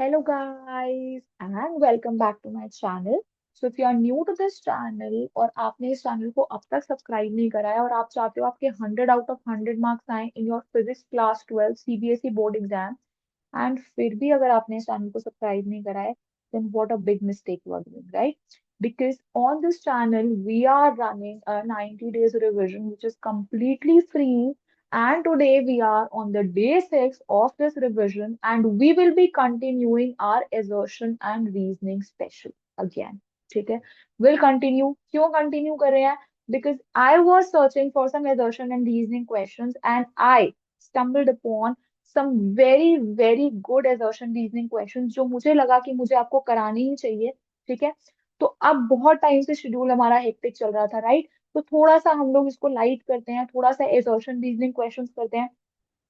Hello guys and welcome back to my channel. So if you are new to this channel और आपने इस channel को अब तक सब्सक्राइब नहीं करा है और आप चाहते हो आपके 100 आउट ऑफ 100 मार्क्स आए in your physics class 12 CBSE board exam and फिर भी अगर आपने इस चैनल को सब्सक्राइब नहीं करा है then what a big mistake you are doing, right? Because on this channel we are running a 90 days revision which is completely free, and today we are on the day 6 of this revision and we will be continuing our assertion and reasoning special again. ठीक है, will continue. क्यों continue कर रहे हैं? Because I was searching for some assertion and reasoning questions and I stumbled upon some very good assertion reasoning questions जो मुझे लगा कि मुझे आपको करानी ही चाहिए. ठीक है, तो अब बहुत टाइम से शेड्यूल हमारा हेक्टिक चल रहा था, राइट? तो थोड़ा सा हम लोग इसको लाइट करते हैं, थोड़ा सा assertion reasoning क्वेश्चंस करते हैं.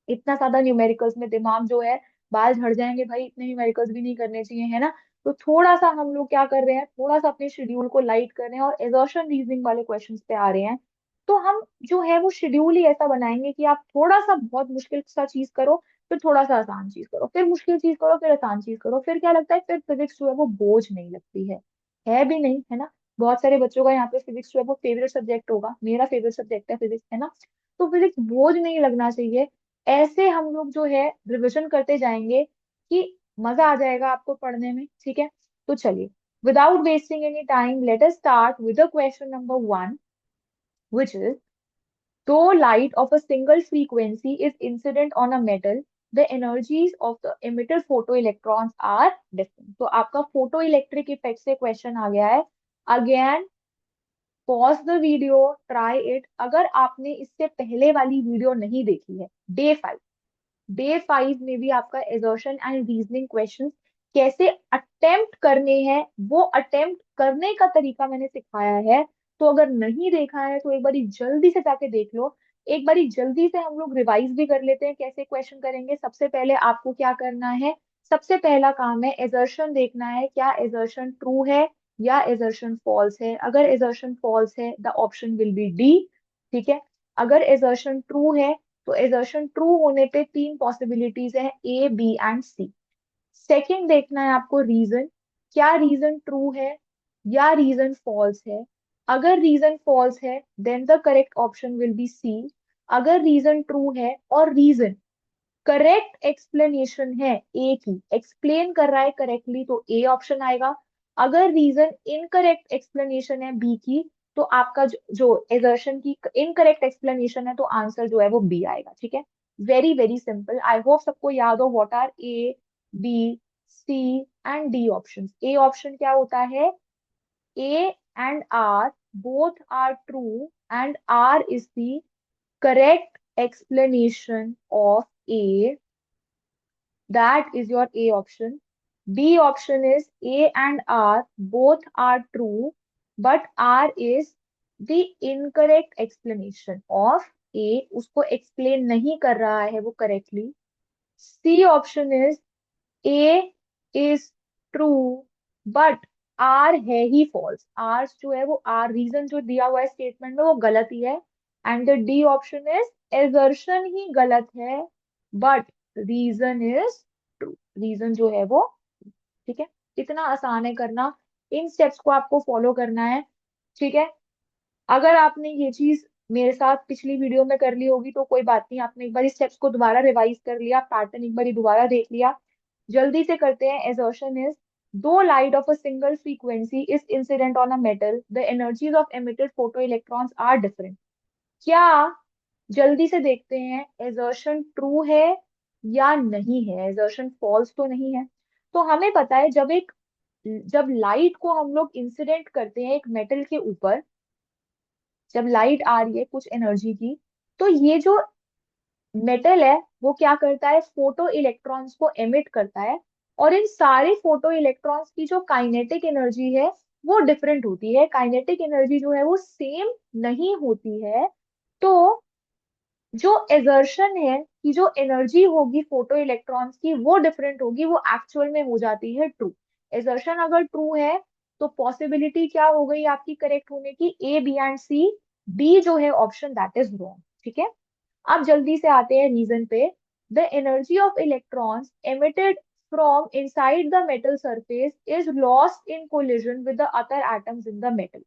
इतना ज्यादा न्यूमेरिकल्स में दिमाग जो है, बाल झड़ जाएंगे भाई, इतने न्यूमेरिकल्स भी नहीं करने चाहिए, है ना? तो थोड़ा सा हम लोग क्या कर रहे हैं, थोड़ा सा अपने शेड्यूल को लाइट कर रहे हैं और एजर्शन रीजनिंग वाले क्वेश्चंस पे आ रहे हैं. तो हम जो है वो शेड्यूल ही ऐसा बनाएंगे कि आप थोड़ा सा बहुत मुश्किल सा चीज करो, फिर थोड़ा सा आसान चीज करो, फिर मुश्किल चीज करो, फिर आसान चीज करो. फिर क्या लगता है, फिर फिजिक्स जो है वो बोझ नहीं लगती है भी नहीं, है ना? बहुत सारे बच्चों का यहाँ पे फिजिक्स जो है वो फेवरेट सब्जेक्ट होगा, मेरा फेवरेट सब्जेक्ट है फिजिक्स, है ना? तो फिजिक्स बोझ नहीं लगना चाहिए. ऐसे हम लोग जो है रिवीजन करते जाएंगे कि मजा आ जाएगा आपको पढ़ने में. ठीक है, तो चलिए, without wasting any time let us start with the question number 1, which is, though light of a single frequency is incident on a metal, the energies of the emitted photoelectrons are different. तो आपका photo electric effect से question आ गया है. Again, pause the video, try it. अगर आपने इससे पहले वाली वीडियो नहीं देखी है, डे 5 में भी आपका एजर्शन एंड रीजनिंग क्वेश्चंस कैसे अटेम्प्ट करने हैं, वो अटेम्प्ट करने का तरीका मैंने सिखाया है. तो अगर नहीं देखा है तो एक बारी जल्दी से जाके देख लो. एक बारी जल्दी से हम लोग रिवाइज भी कर लेते हैं कैसे क्वेश्चन करेंगे. सबसे पहले आपको क्या करना है, सबसे पहला काम है एजर्शन देखना है, क्या एजर्शन ट्रू है या एजर्शन फॉल्स है. अगर एजर्शन फॉल्स है the option will B D. ठीक है, अगर एजर्शन ट्रू है तो एजर्शन ट्रू होने पे तीन पॉसिबिलिटीज है, A B and C. Second देखना है आपको रीजन, क्या रीजन ट्रू है या रीजन फॉल्स है. अगर रीजन फॉल्स है then the correct option will be C. अगर रीजन ट्रू है और रीजन करेक्ट एक्सप्लेनेशन है, ए की एक्सप्लेन कर रहा है करेक्टली, तो ए ऑप्शन आएगा. अगर रीजन इनकरेक्ट एक्सप्लेनेशन है बी की, तो आपका जो एजर्शन की इनकरेक्ट एक्सप्लेनेशन है, तो आंसर जो है वो बी आएगा. ठीक है, very very simple. I hope सबको याद हो what are A, B, C and D option. A option क्या होता है, A and R both are true and R is the correct explanation of A. That is your A option. B option is A and R both are true, but R is the incorrect explanation of A. उसको explain नहीं कर रहा है वो correctly. C option is A is true but R है ही false. R जो है वो R रीजन जो दिया हुआ है स्टेटमेंट में वो गलत ही है. And the D option is assertion ही गलत है but reason is true. Reason जो है वो, ठीक है, इतना आसान है करना. इन स्टेप्स को आपको फॉलो करना है. ठीक है, अगर आपने ये चीज मेरे साथ पिछली वीडियो में कर ली होगी तो कोई बात नहीं, आपने एक बार स्टेप्स को दोबारा रिवाइज कर लिया, पैटर्न एक बार दोबारा देख लिया. जल्दी से करते हैं. Assertion is, though light of a single frequency is incident on a metal, the energies of emitted photo electrons are different. क्या, जल्दी से देखते हैं, एजर्शन ट्रू है या नहीं है, एजर्शन फॉल्स तो नहीं है. तो हमें पता है जब लाइट को हम लोग इंसिडेंट करते हैं एक मेटल के ऊपर, जब लाइट आ रही है कुछ एनर्जी की, तो ये जो मेटल है वो क्या करता है, फोटो इलेक्ट्रॉन्स को एमिट करता है. और इन सारे फोटो इलेक्ट्रॉन्स की जो काइनेटिक एनर्जी है वो डिफरेंट होती है. काइनेटिक एनर्जी जो है वो सेम नहीं होती है. तो जो एजर्शन है कि जो एनर्जी होगी फोटो इलेक्ट्रॉन्स की वो डिफरेंट होगी, वो एक्चुअल में हो जाती है ट्रू. एजर्शन अगर ट्रू है तो पॉसिबिलिटी क्या हो गई आपकी करेक्ट होने की, A B and C. D जो है ऑप्शन दैट इज रॉन्ग. ठीक है, अब जल्दी से आते हैं रीजन पे. The energy of electrons emitted from inside the metal surface is lost in collision with the other atoms in the metal।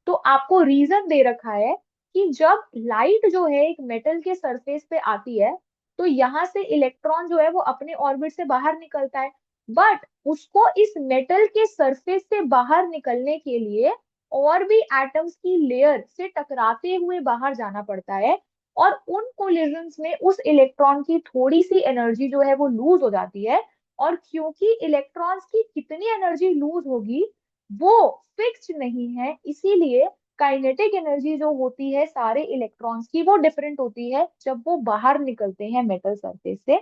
तो आपको रीजन दे रखा है कि जब लाइट जो है एक मेटल के सरफेस पे आती है तो यहाँ से इलेक्ट्रॉन जो है वो अपने ऑर्बिट से बाहर निकलता है, बट उसको इस मेटल के सरफेस से बाहर निकलने के लिए और भी एटम्स की लेयर से टकराते हुए बाहर जाना पड़ता है। और उन कोलिजन्स में उस इलेक्ट्रॉन की थोड़ी सी एनर्जी जो है वो लूज हो जाती है। और क्योंकि इलेक्ट्रॉन्स की कितनी एनर्जी लूज होगी वो फिक्स्ड नहीं है, इसीलिए काइनेटिक एनर्जी जो होती है सारे इलेक्ट्रॉन्स की वो डिफरेंट होती है जब वो बाहर निकलते हैं मेटल सरफेस से।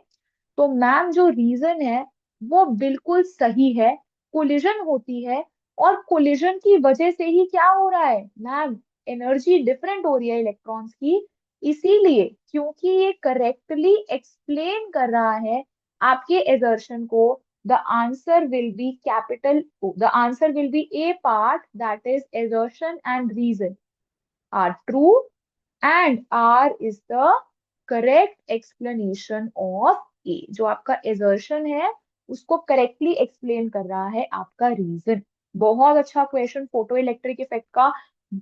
तो मैम जो रीजन है वो बिल्कुल सही है, कोलिजन होती है। और कोलिजन की वजह से ही क्या हो रहा है मैम, एनर्जी डिफरेंट हो रही है इलेक्ट्रॉन्स की। इसीलिए क्योंकि ये करेक्टली एक्सप्लेन कर रहा है आपके एजर्शन को, the answer will be capital O, the answer will be A part, that is assertion and reason are true and R is the correct explanation of A। जो आपका assertion है उसको correctly explain कर रहा है आपका reason. बहुत अच्छा क्वेश्चन, फोटो इलेक्ट्रिक इफेक्ट का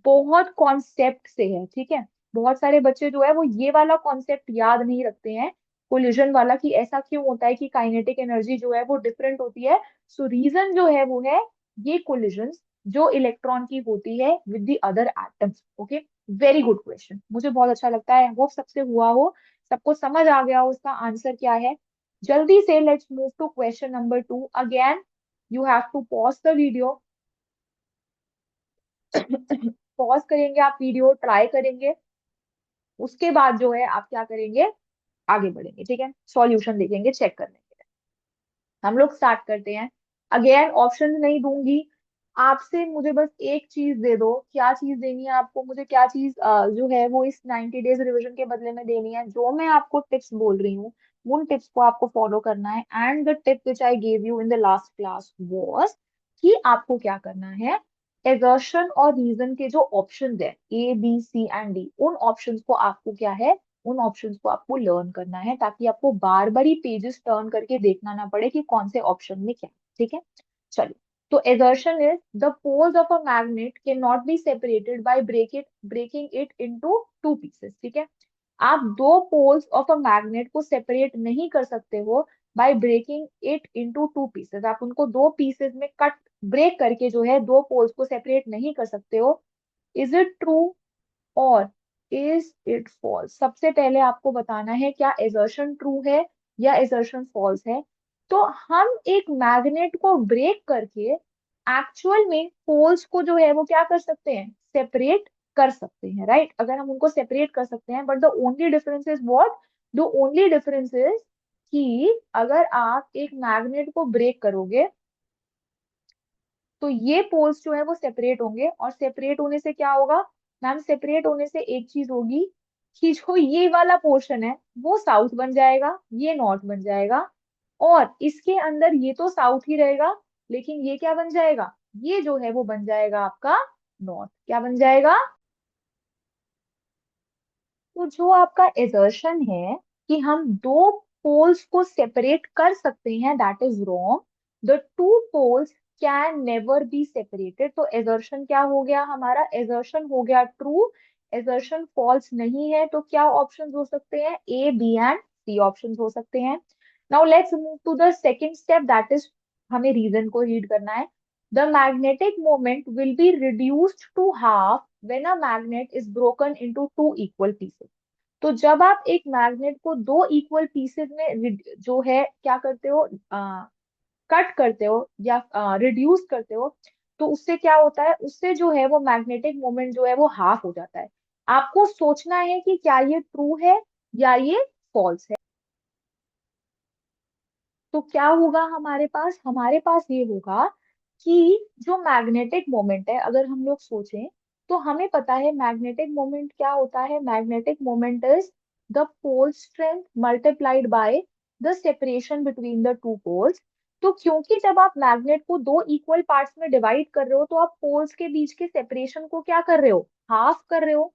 बहुत कॉन्सेप्ट से है, ठीक है। बहुत सारे बच्चे जो है वो ये वाला कॉन्सेप्ट याद नहीं रखते हैं, कोलिजन वाला, कि ऐसा क्यों होता है कि काइनेटिक एनर्जी जो है वो डिफरेंट होती है। सो रीजन जो है वो है ये कोलिजन जो इलेक्ट्रॉन की होती है with the other atoms. Okay, very good question, मुझे बहुत अच्छा लगता है, वो सबसे हुआ हो, सबको समझ आ गया हो उसका आंसर क्या है। जल्दी से let's move to question number 2। Again you have to pause the video. Pause करेंगे आप, वीडियो ट्राई करेंगे, उसके बाद जो है आप क्या करेंगे, आगे बढ़ेंगे, ठीक है, सॉल्यूशन देखेंगे, चेक करने के लिए। हम लोग स्टार्ट करते हैं। अगेन ऑप्शन नहीं दूंगी आपसे, मुझे बस एक चीज दे दो। क्या चीज देनी है आपको, मुझे क्या चीज जो है वो इस 90 डेज रिवीजन के बदले में देनी है। जो मैं आपको टिप्स बोल रही हूँ उन टिप्स को आपको फॉलो करना है। And the tip which I gave you in the last class was कि आपको क्या करना है, एजर्शन और रीजन के जो ऑप्शंस है A B C and D, उन ऑप्शंस को आपको क्या है, उन ऑप्शंस को आपको लर्न करना है, ताकि आपको बार बार ही पेजेस टर्न करके देखना ना पड़े कि कौन से ऑप्शन में क्या है, ठीक है। चलिए, तो assertion is the poles of a magnet cannot be separated by breaking it into two pieces। ठीक है, आप दो पोल्स ऑफ अ मैग्नेट को सेपरेट नहीं कर सकते हो by breaking it into two pieces. आप उनको दो पीसेस में कट ब्रेक करके जो है दो पोल्स को सेपरेट नहीं कर सकते हो। इज इट ट्रू और इज इट फॉल्स? सबसे पहले आपको बताना है क्या एजर्शन ट्रू है या एजर्शन फॉल्स है। तो हम एक मैग्नेट को ब्रेक करके एक्चुअल में पोल्स को जो है वो क्या कर सकते हैं, सेपरेट कर सकते हैं, राइट। अगर हम उनको सेपरेट कर सकते हैं, but the only difference is what, the only difference is कि अगर आप एक मैग्नेट को ब्रेक करोगे तो ये पोल्स जो है वो सेपरेट होंगे, और सेपरेट होने से क्या होगा मैम, सेपरेट होने से एक चीज होगी कि जो ये वाला पोर्शन है वो साउथ बन जाएगा, ये नॉर्थ बन जाएगा। और इसके अंदर ये तो साउथ ही रहेगा, लेकिन ये क्या बन जाएगा, ये जो है वो बन जाएगा आपका नॉर्थ। क्या बन जाएगा? तो जो आपका एजर्शन है कि हम दो पोल्स को सेपरेट कर सकते हैं, that is wrong. The two poles can never be separated. तो एजर्शन क्या हो गया हमारा, एजर्शन हो गया ट्रू, एजर्शन फॉल्स नहीं है। तो क्या ऑप्शंस हो सकते हैं, A B and C options हो सकते हैं। Now let's move to the second step, that is हमें रीजन को रीड करना है। The magnetic moment will be reduced to half when a magnet is broken into two equal pieces. तो जब आप एक मैग्नेट को दो इक्वल पीसेस में जो है क्या करते हो, कट करते हो या रिड्यूस करते हो, तो उससे क्या होता है, उससे जो है वो मैग्नेटिक मोमेंट जो है वो हाफ हो जाता है। आपको सोचना है कि क्या ये ट्रू है या ये फॉल्स है। तो क्या होगा हमारे पास ये होगा कि जो मैग्नेटिक मोमेंट है, अगर हम लोग सोचें तो हमें पता है मैग्नेटिक मोमेंट क्या होता है, magnetic moment is the pole strength multiplied by the separation between the two poles. तो क्योंकि जब आप मैग्नेट को दो इक्वल पार्ट्स में डिवाइड कर रहे हो तो आप पोल्स के बीच के सेपरेशन को क्या कर रहे हो, हाफ कर रहे हो।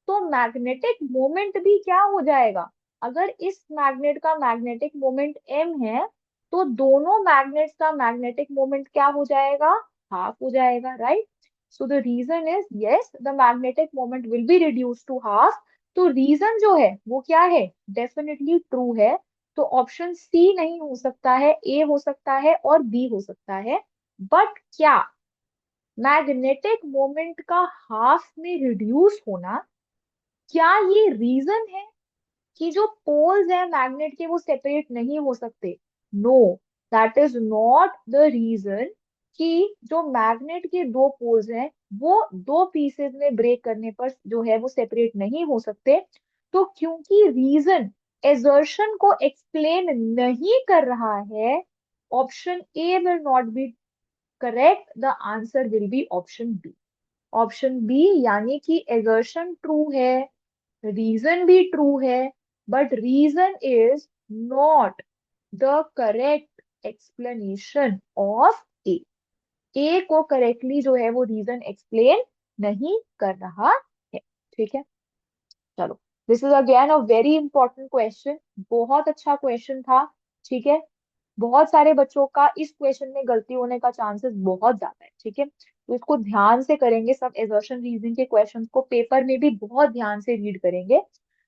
तो मैग्नेटिक मोमेंट भी क्या हो जाएगा, अगर इस मैग्नेट का मैग्नेटिक मोमेंट m है तो दोनों मैग्नेट्स का मैग्नेटिक मोमेंट क्या हो जाएगा, हाफ हो जाएगा, right? So the reason is yes, the magnetic moment will be reduce to half. तो रीजन जो है वो क्या है, डेफिनेटली ट्रू है। तो ऑप्शन सी नहीं हो सकता है, ए हो सकता है और बी हो सकता है। बट क्या मैग्नेटिक मोमेंट का हाफ में रिड्यूस होना, क्या ये रीजन है कि जो पोल्स हैं मैग्नेट के वो सेपरेट नहीं हो सकते? No, that is not the reason कि जो मैग्नेट के दो पोल्स हैं वो दो पीसेस में ब्रेक करने पर जो है वो सेपरेट नहीं हो सकते। तो क्योंकि रीजन एजर्शन को एक्सप्लेन नहीं कर रहा है, option A will not be correct, the answer will be option B. Option B, यानी कि एजर्शन ट्रू है, रीजन भी ट्रू है, but reason is not the correct explanation of A. A को करेक्टली जो है वो रीजन एक्सप्लेन नहीं कर रहा है। ठीक है, चलो, this is again a very important question, बहुत अच्छा क्वेश्चन था। ठीक है, बहुत सारे बच्चों का इस क्वेश्चन में गलती होने का चांसेस बहुत ज्यादा है। ठीक है, तो इसको ध्यान से करेंगे, सब एजर्शन रीजनिंग के क्वेश्चंस को पेपर में भी बहुत ध्यान से रीड करेंगे।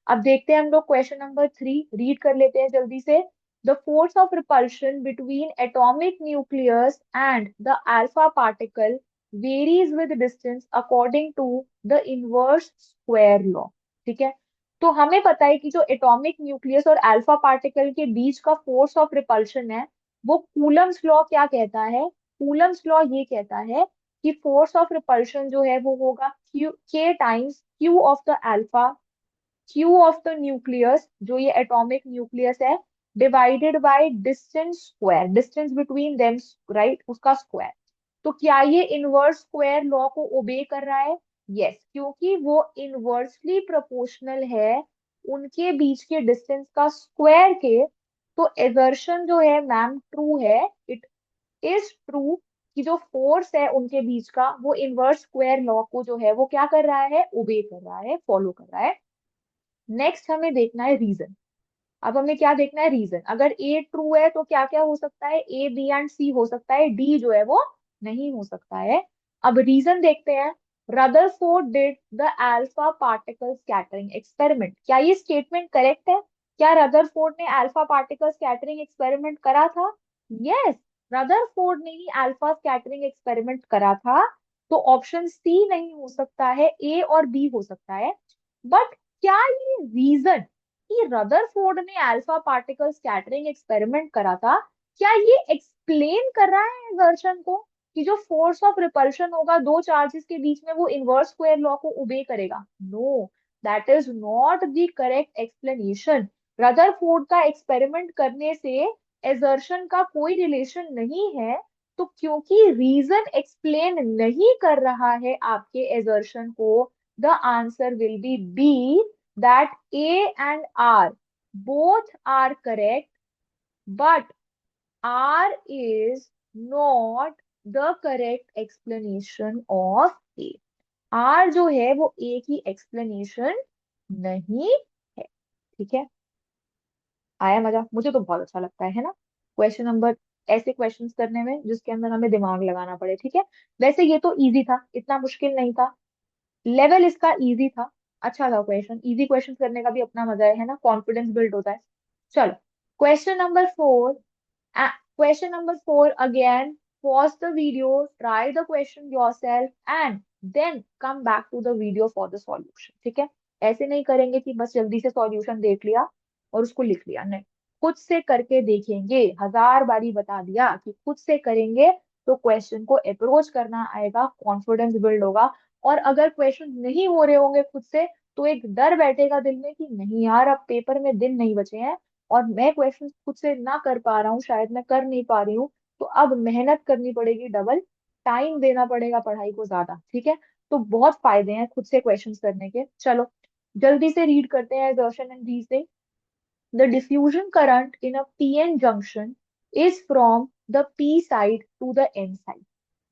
अब देखते हैं हम लोग क्वेश्चन नंबर 3, रीड कर लेते हैं जल्दी से। The force of repulsion between atomic nucleus and the alpha particle varies with distance according to the inverse square law. ठीक है, तो हमें पता है कि जो एटॉमिक न्यूक्लियस और अल्फा पार्टिकल के बीच का फोर्स ऑफ रिपल्शन है वो कूलम्स लॉ क्या कहता है। कूलम्स लॉ ये कहता है कि फोर्स ऑफ रिपल्शन जो है वो होगा क्यू के times Q of the alpha, Q of the nucleus जो ये एटॉमिक न्यूक्लियस है, divided by distance square, distance between them, right, उसका स्क्वायर। तो क्या ये इनवर्स स्क्वायर लॉ को ओबे कर रहा है? यस, क्योंकि वो इनवर्सली प्रोपोर्शनल है उनके बीच के डिस्टेंस का स्क्वायर के। तो एजर्शन जो है मैम ट्रू है, इट इज ट्रू कि जो फोर्स है उनके बीच का वो इनवर्स स्क्वायर लॉ को जो है वो क्या कर रहा है, ओबे कर रहा है, फॉलो कर रहा है। नेक्स्ट हमें देखना है रीजन। अब हमें क्या देखना है, रीजन। अगर ए ट्रू है तो क्या क्या हो सकता है, ए बी एंड सी हो सकता है, डी जो है वो नहीं हो सकता है। अब रीजन देखते हैं। Rutherford did the alpha particle scattering experiment, क्या ये स्टेटमेंट करेक्ट है? क्या रदरफोर्ड ने अल्फा पार्टिकल स्कैटरिंग एक्सपेरिमेंट करा था? यस, रदरफोर्ड ने ही अल्फा स्कैटरिंग एक्सपेरिमेंट करा था। तो ऑप्शन सी नहीं हो सकता है, ए और बी हो सकता है। बट क्या ये रीजन कि रदरफोर्ड ने अल्फा पार्टिकल स्कैटरिंग एक्सपेरिमेंट करा था, क्या ये एक्सप्लेन कर रहा है एजर्शन को कि जो फोर्स ऑफ रिपल्शन होगा दो चार्जेस के बीच में वो इनवर्स स्क्वायर लॉ को ओबे करेगा? No, that is not the correct explanation. Rutherford का एक्सपेरिमेंट करने से एजर्शन का कोई रिलेशन नहीं है। तो क्योंकि रीजन एक्सप्लेन नहीं कर रहा है आपके एजर्शन को, the answer will be B, that A and R both are correct, but R is not the correct explanation of A. R जो है वो A की explanation नहीं है। ठीक है, आया मजा? मुझे तो बहुत अच्छा लगता है ना क्वेश्चन नंबर, ऐसे क्वेश्चंस करने में जिसके अंदर हमें दिमाग लगाना पड़े। ठीक है, वैसे ये तो इजी था, इतना मुश्किल नहीं था, लेवल इसका इजी था, अच्छा था क्वेश्चन। इजी क्वेश्चन करने का भी अपना मजा है ना, कॉन्फिडेंस बिल्ड होता है। चलो, question number 4, question number 4 again, pause the video, try the question yourself and then come back to the video for the solution। ठीक है, ऐसे नहीं करेंगे कि बस जल्दी से सॉल्यूशन देख लिया और उसको लिख लिया, नहीं, खुद से करके देखेंगे। हजार बारी बता दिया कि खुद से करेंगे तो क्वेश्चन को अप्रोच करना आएगा, कॉन्फिडेंस बिल्ड होगा। और अगर क्वेश्चन नहीं हो रहे होंगे खुद से तो एक डर बैठेगा दिल में कि नहीं यार अब पेपर में दिन नहीं बचे हैं और मैं क्वेश्चन खुद से ना कर पा रहा हूँ, शायद मैं कर नहीं पा रही हूँ, तो अब मेहनत करनी पड़ेगी डबल, टाइम देना पड़ेगा पढ़ाई को ज्यादा। ठीक है, तो बहुत फायदे हैं खुद से क्वेश्चंस करने के। चलो जल्दी से रीड करते हैं question and reasoning. The diffusion current in a PN junction is from the P side to the N side।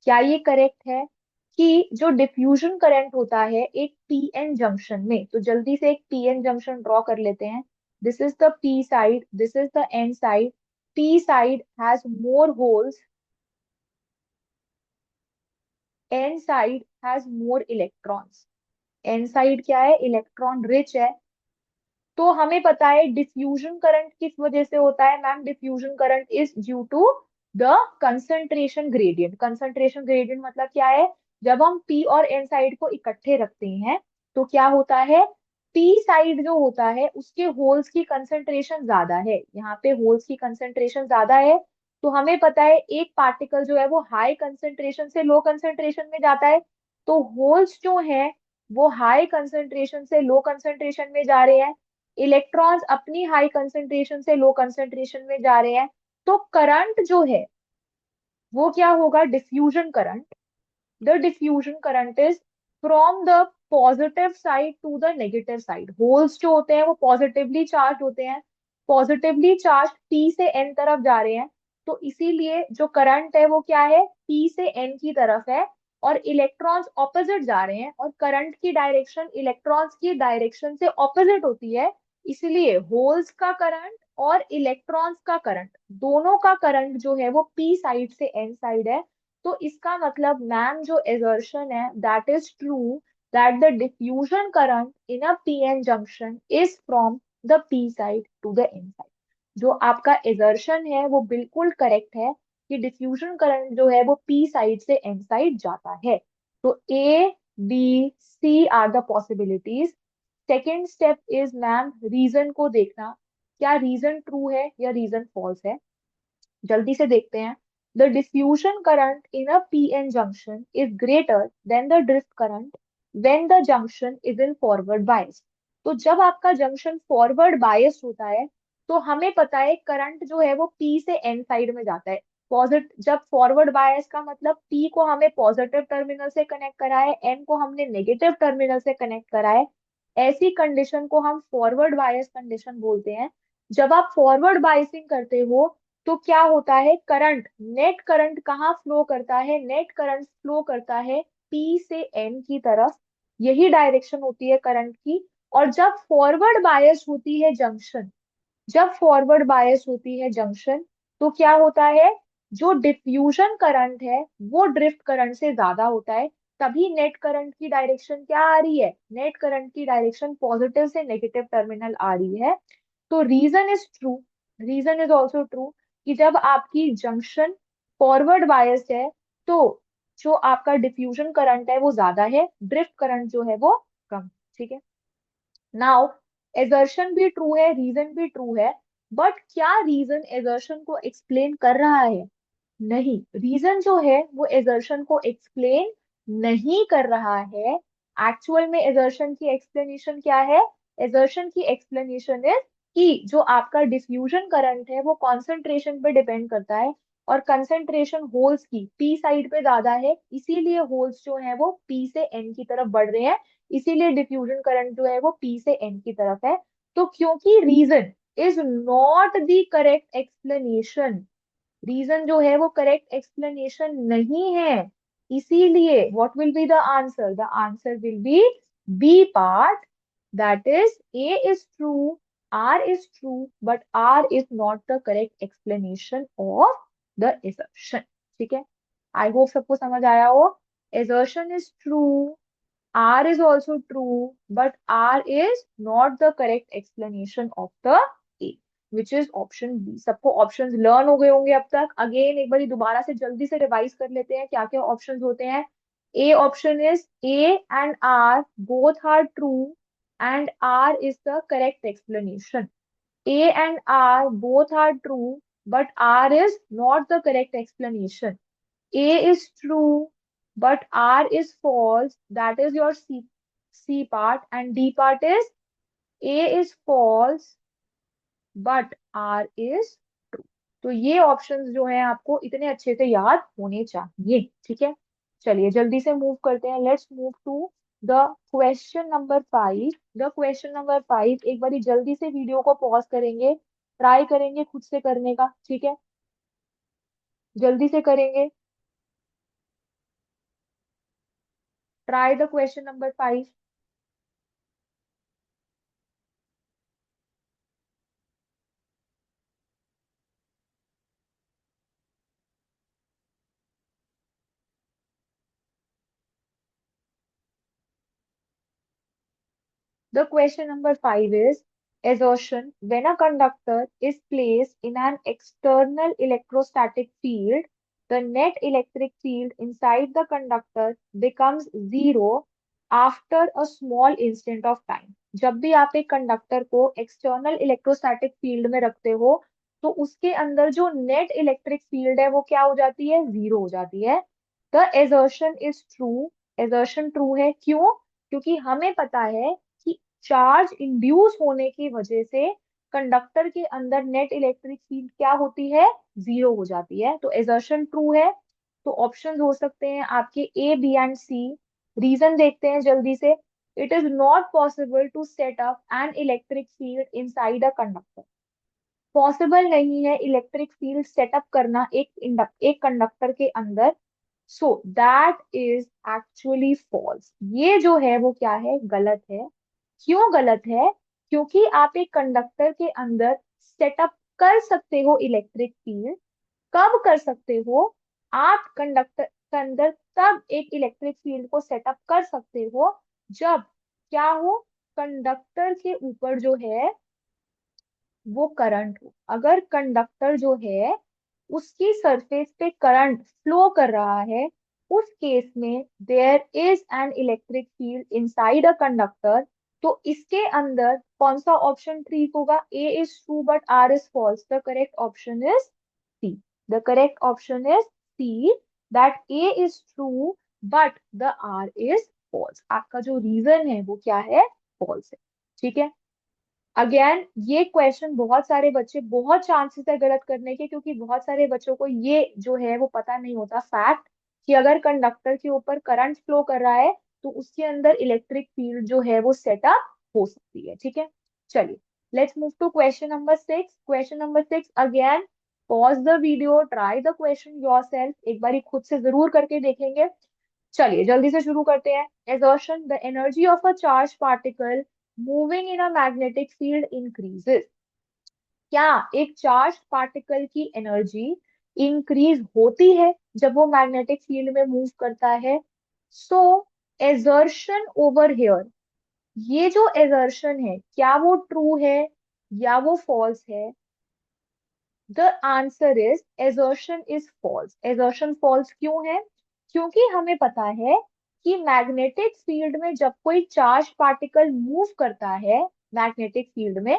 क्या ये करेक्ट है कि जो डिफ्यूजन करंट होता है एक पीएन जंक्शन में, तो जल्दी से एक पीएन जंक्शन ड्रॉ कर लेते हैं। This is the P side, this is the N side. p side has more holes, n side has more electrons. n side क्या है, इलेक्ट्रॉन रिच है। तो हमें पता है डिफ्यूजन करंट किस वजह से होता है ma'am, diffusion current is due to the concentration gradient. Concentration gradient मतलब क्या है, जब हम पी और एन साइड को इकट्ठे रखते हैं तो क्या होता है, पी साइड जो होता है उसके होल्स की कंसंट्रेशन ज्यादा है, यहाँ पे होल्स की कंसंट्रेशन ज्यादा है। तो हमें पता है एक पार्टिकल जो है वो हाई कंसंट्रेशन से लो कंसंट्रेशन में जाता है, तो होल्स जो है वो हाई कंसंट्रेशन से लो कंसंट्रेशन में जा रहे हैं, इलेक्ट्रॉन्स अपनी हाई कंसंट्रेशन से लो कंसंट्रेशन में जा रहे हैं। तो करंट जो है वो क्या होगा, diffusion current. The diffusion current is from the positive side to the negative side. Holes जो होते हैं वो पॉजिटिवली चार्ज होते हैं, पॉजिटिवली चार्ज पी से एन तरफ जा रहे हैं, तो इसीलिए जो करंट है वो क्या है, पी से एन की तरफ है। और इलेक्ट्रॉन्स ऑपोजिट जा रहे हैं और करंट की डायरेक्शन इलेक्ट्रॉन्स की डायरेक्शन से ऑपोजिट होती है, इसलिए होल्स का करंट और इलेक्ट्रॉन्स का करंट, दोनों का करंट जो है वो पी साइड से एन साइड है। तो इसका मतलब मैम जो assertion है that is true that the diffusion current in a PN junction is from the P side to the N side। जो आपका assertion है वो बिल्कुल करेक्ट है कि डिफ्यूजन करंट जो है वो P साइड से N साइड जाता है। तो A, B, C are the possibilities. Second step is ma'am reason को देखना, क्या रीजन ट्रू है या रीजन फॉल्स है, जल्दी से देखते हैं। The diffusion current in a PN junction is greater than the drift current when the junction is in forward bias. तो जब आपका जंक्शन फॉरवर्ड बायस होता है तो हमें पता है करंट जो है वो पी से एन साइड में जाता है। पॉजिटिव, जब फॉरवर्ड बायस का मतलब पी को हमें पॉजिटिव टर्मिनल से कनेक्ट करा है, एन को हमने नेगेटिव टर्मिनल से कनेक्ट करा है, ऐसी कंडीशन को हम फॉरवर्ड बायस कंडीशन बोलते हैं। जब आप फॉरवर्ड बायसिंग करते हो तो क्या होता है, करंट, नेट करंट कहाँ फ्लो करता है, नेट करंट फ्लो करता है पी से एन की तरफ, यही डायरेक्शन होती है करंट की। और जब फॉरवर्ड बायस होती है जंक्शन, जब फॉरवर्ड बायस होती है जंक्शन, तो क्या होता है, जो डिफ्यूजन करंट है वो ड्रिफ्ट करंट से ज्यादा होता है। तभी नेट करंट की डायरेक्शन क्या आ रही है, नेट करंट की डायरेक्शन पॉजिटिव से नेगेटिव टर्मिनल आ रही है। तो reason is true, reason is also true कि जब आपकी जंक्शन फॉरवर्ड बायस्ड है तो जो आपका डिफ्यूजन करंट है वो ज्यादा है, ड्रिफ्ट करंट जो है वो कम। ठीक है, नाउ एजर्शन भी ट्रू है, रीजन भी ट्रू है, बट क्या रीजन एजर्शन को एक्सप्लेन कर रहा है, नहीं, रीजन जो है वो एजर्शन को एक्सप्लेन नहीं कर रहा है। एक्चुअल में एजर्शन की एक्सप्लेनेशन क्या है, एजर्शन की एक्सप्लेनेशन इज कि जो आपका डिफ्यूजन करंट है वो कॉन्सेंट्रेशन पे डिपेंड करता है, और कंसेंट्रेशन होल्स की पी साइड पे ज्यादा है, इसीलिए होल्स जो है वो पी से एन की तरफ बढ़ रहे हैं, इसीलिए डिफ्यूजन करंट जो है वो पी से एन की तरफ है। तो क्योंकि reason is not the correct explanation, reason जो है वो करेक्ट एक्सप्लेनेशन नहीं है, इसीलिए what will be the answer will be B part, that is A is true, R is true, but R is not the correct explanation of the assertion। ठीक है, आई hope सबको समझ आया हो। assertion is true, R is also true, but R is not the correct explanation of the A, which is option B। सबको options learn हो गए होंगे अब तक, अगेन एक बारी दोबारा से जल्दी से रिवाइज कर लेते हैं क्या क्या ऑप्शंस होते हैं। A option is A and R both are true and R is the correct explanation। A and R both are true, but R is not the correct explanation। A is true, but R is false. That is your C part, and D part is A is false, but R is true। तो ये options जो हैं आपको इतने अच्छे से याद होने चाहिए। ठीक है, चलिए जल्दी से मूव करते हैं, let's move to the question number 5। The question number 5, एक बारी जल्दी से वीडियो को पॉज करेंगे, ट्राई करेंगे खुद से करने का, ठीक है, जल्दी से करेंगे। Try the question number 5। The question number 5 is assertion. When a conductor is placed in an external electrostatic field, the net electric field inside the conductor becomes zero after a small instant of time. जब भी आप एक conductor को external electrostatic field में रखते हो तो उसके अंदर जो नेट इलेक्ट्रिक फील्ड है वो क्या हो जाती है, जीरो हो जाती है. The assertion is true. Assertion true है, क्यों? क्योंकि हमें पता है कि चार्ज इंड्यूस होने की वजह से कंडक्टर के अंदर नेट इलेक्ट्रिक फील्ड क्या होती है, जीरो हो जाती है. तो एजर्शन ट्रू है. तो ऑप्शंस हो सकते हैं आपके A, B and C. Reason देखते हैं जल्दी से. It is not possible to set up an electric field inside a conductor. Possible नहीं है इलेक्ट्रिक फील्ड सेटअप करना एक कंडक्टर के अंदर. So that is actually false. ये जो है वो क्या है, गलत है. क्यों गलत है? क्योंकि आप एक कंडक्टर के अंदर सेटअप कर सकते हो इलेक्ट्रिक फील्ड. कब कर सकते हो? आप कंडक्टर के अंदर तब एक इलेक्ट्रिक फील्ड को सेटअप कर सकते हो जब क्या हो, कंडक्टर के ऊपर जो है वो करंट हो. अगर कंडक्टर जो है उसकी सरफेस पे करंट फ्लो कर रहा है, उस केस में there is an electric field inside a conductor. तो इसके अंदर कौन सा ऑप्शन ठीक होगा? A is true but R is false. The correct option is C. The correct option is C, that A is true but the R is false. आपका जो reason है वो क्या है, फॉल्स है. ठीक है. अगेन ये क्वेश्चन बहुत सारे बच्चे, बहुत चांसेस है गलत करने के, क्योंकि बहुत सारे बच्चों को ये जो है वो पता नहीं होता फैक्ट कि अगर कंडक्टर के ऊपर करंट फ्लो कर रहा है तो उसके अंदर इलेक्ट्रिक फील्ड जो है वो सेटअप हो सकती है. ठीक है. चलिए, let's move to question number 6. Question number 6 again, pause the video, try the question yourself. एक बार खुद से जरूर करके देखेंगे. चलिए जल्दी से शुरू करते हैं. Assertion: the energy of a charged particle moving in a magnetic field increases. क्या एक चार्ज पार्टिकल की एनर्जी इंक्रीज होती है जब वो मैग्नेटिक फील्ड में मूव करता है? सो एजर्शन ओवर हियर, ये जो एजर्शन है क्या वो ट्रू है या वो फॉल्स है? The answer is assertion is false. assertion false क्यों है? क्योंकि हमें पता है कि मैग्नेटिक फील्ड में जब कोई चार्ज पार्टिकल मूव करता है मैग्नेटिक फील्ड में,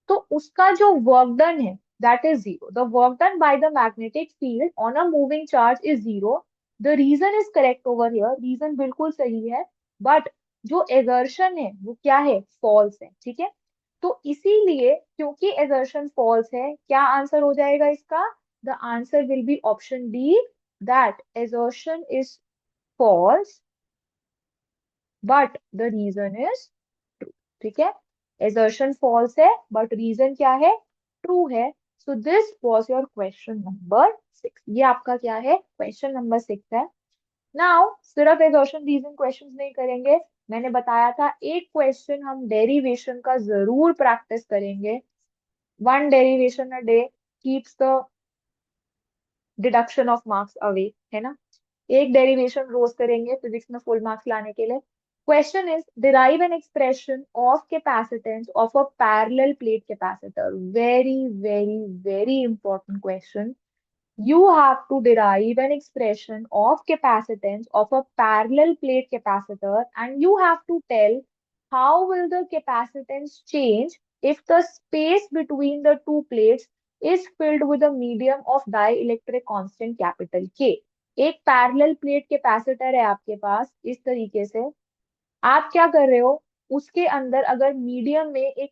तो उसका जो वर्क डन है that is zero. The work done by the magnetic field on a moving charge is zero. The reason is correct over here. Reason बिल्कुल सही है, बट जो एजर्शन है वो क्या है, फॉल्स है. ठीक है. तो इसीलिए क्योंकि एजर्शन फॉल्स है, क्या आंसर हो जाएगा इसका? The answer will be option D, that assertion is false but the reason is true. ठीक है. एजर्शन फॉल्स है बट रीजन क्या है, ट्रू है. So this was your question number 6. ये आपका क्या है, क्वेश्चन नंबर 6 है. नाउ सिर्फ एजर्शन रीजन क्वेश्चंस नहीं करेंगे. मैंने बताया था एक क्वेश्चन हम डेरिवेशन का जरूर प्रैक्टिस करेंगे. One derivation a day keeps the deduction of marks away, है ना. एक डेरिवेशन रोज करेंगे फिजिक्स में फुल मार्क्स लाने के लिए. Question is derive an expression of capacitance of a parallel plate capacitor. Very very very important question. You have to derive an expression of capacitance of a parallel plate capacitor, and you have to tell how will the capacitance change if the space between the two plates is filled with a medium of dielectric constant capital K. एक parallel plate capacitor है आपके पास इस तरीके से. आप क्या कर रहे हो, उसके अंदर अगर मीडियम में एक,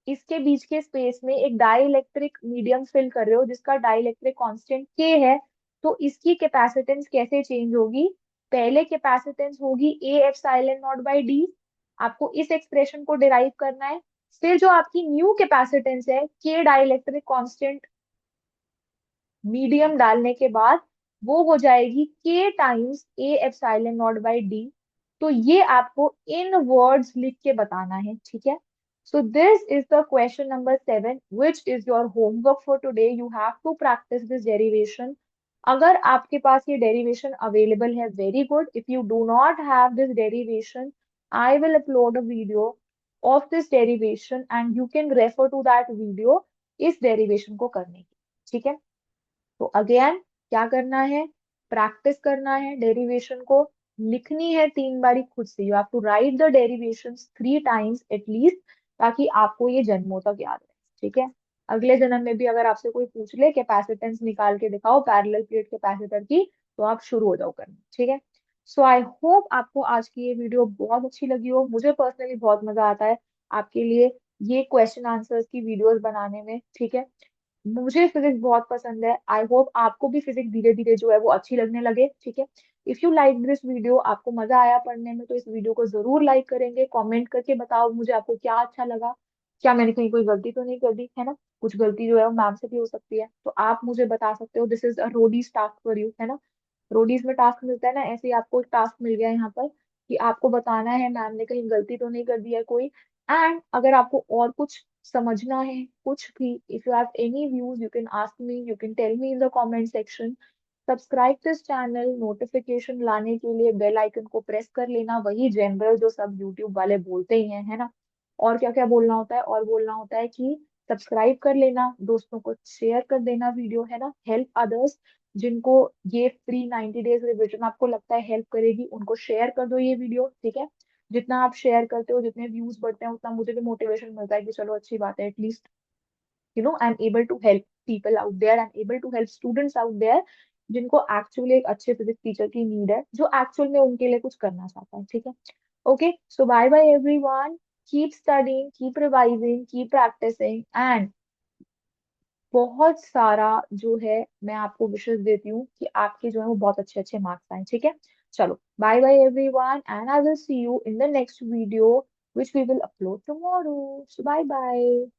इसके बीच के स्पेस में एक डाइलेक्ट्रिक मीडियम फिल कर रहे हो जिसका डाइलेक्ट्रिक कांस्टेंट के है, तो इसकी कैपेसिटेंस कैसे चेंज होगी? पहले कैपेसिटेंस होगी A epsilon not by D. आपको इस एक्सप्रेशन को डिराइव करना है. फिर जो आपकी न्यू कैपेसिटेंस है के डाइलेक्ट्रिक कांस्टेंट मीडियम डालने के बाद वो हो जाएगी के times A epsilon not by D. तो ये आपको इन वर्ड्स लिख के बताना है. ठीक है. So this is the question number 7, which is your homework for today. You have to practice this derivation. अगर आपके पास ये derivation available है, very good. If you do not have this derivation, I will upload a video of this derivation and you can refer to that video इस derivation को करने की, ठीक है। तो अगेन क्या करना है, प्रैक्टिस करना है, डेरिवेशन को लिखनी है 3 बारी खुद से। You have to write the derivations 3 times at least, ताकि आपको ये जन्मों तक याद रहे, ठीक है। अगले जन्म में भी अगर आपसे कोई पूछ ले कैपेसिटेंस निकाल के दिखाओ पैरेलल प्लेट कैपेसिटर की, तो आप शुरू हो जाओ करना, ठीक है। सो आई होप आपको आज की ये वीडियो बहुत अच्छी लगी हो। मुझे पर्सनली बहुत मजा आता है आपके लिए ये क्वेश्चन आंसर्स की वीडियोस बनाने में, ठीक है। मुझे फिजिक्स बहुत पसंद है। आई होप आपको भी फिजिक्स धीरे धीरे जो है वो अच्छी लगने लगे, ठीक है। If you like this video, आपको मजा आया पढ़ने में, तो इस वीडियो को जरूर लाइक करेंगे। कमेंट करके बताओ मुझे आपको क्या अच्छा लगा, क्या मैंने कहीं कोई गलती तो नहीं कर दी है ना। कुछ गलती जो है वो मैम से भी हो सकती है, तो आप मुझे बता सकते हो। This is a Roadies task for you, है ना। रोडीज में टास्क मिलता है ना, ऐसे ही आपको एक टास्क मिल गया यहाँ पर कि आपको बताना है मैम ने कहीं गलती तो नहीं कर दी है कोई। एंड अगर आपको और कुछ समझना है, कुछ भी, if you have any views you can ask me, you can tell me in the comment section. Subscribe this channel, notification लाने के लिए बेल आइकन को प्रेस कर लेना, वही जनरल जो सब यूट्यूब वाले बोलते ही हैं, है ना। और क्या क्या बोलना होता है, और बोलना होता है कि सब्सक्राइब कर लेना, दोस्तों को शेयर कर देना वीडियो, है ना। हेल्प अदर्स, जिनको ये फ्री 90 डेज रिविजन आपको लगता है हेल्प करेगी, उनको शेयर कर दो ये वीडियो, ठीक है। जितना आप शेयर करते हो, जितने व्यूज बढ़ते हैं, उतना मुझे भी मोटिवेशन मिलता है कि चलो अच्छी बात है, at least I am able to help people out there, I am able to help students out there, जिनको एक्चुअली एक अच्छे फिजिक्स टीचर की नीड है, जो एक्चुअल में उनके लिए कुछ करना चाहता है, ठीक है। Okay, so bye bye everyone, keep studying, keep revising, keep practising, and बहुत सारा जो है मैं आपको विशेष देती हूँ कि आपके जो है वो बहुत अच्छे अच्छे मार्क्स आए, ठीक है। चलो bye bye everyone, and I will see you in the next video which we will upload tomorrow. So bye bye.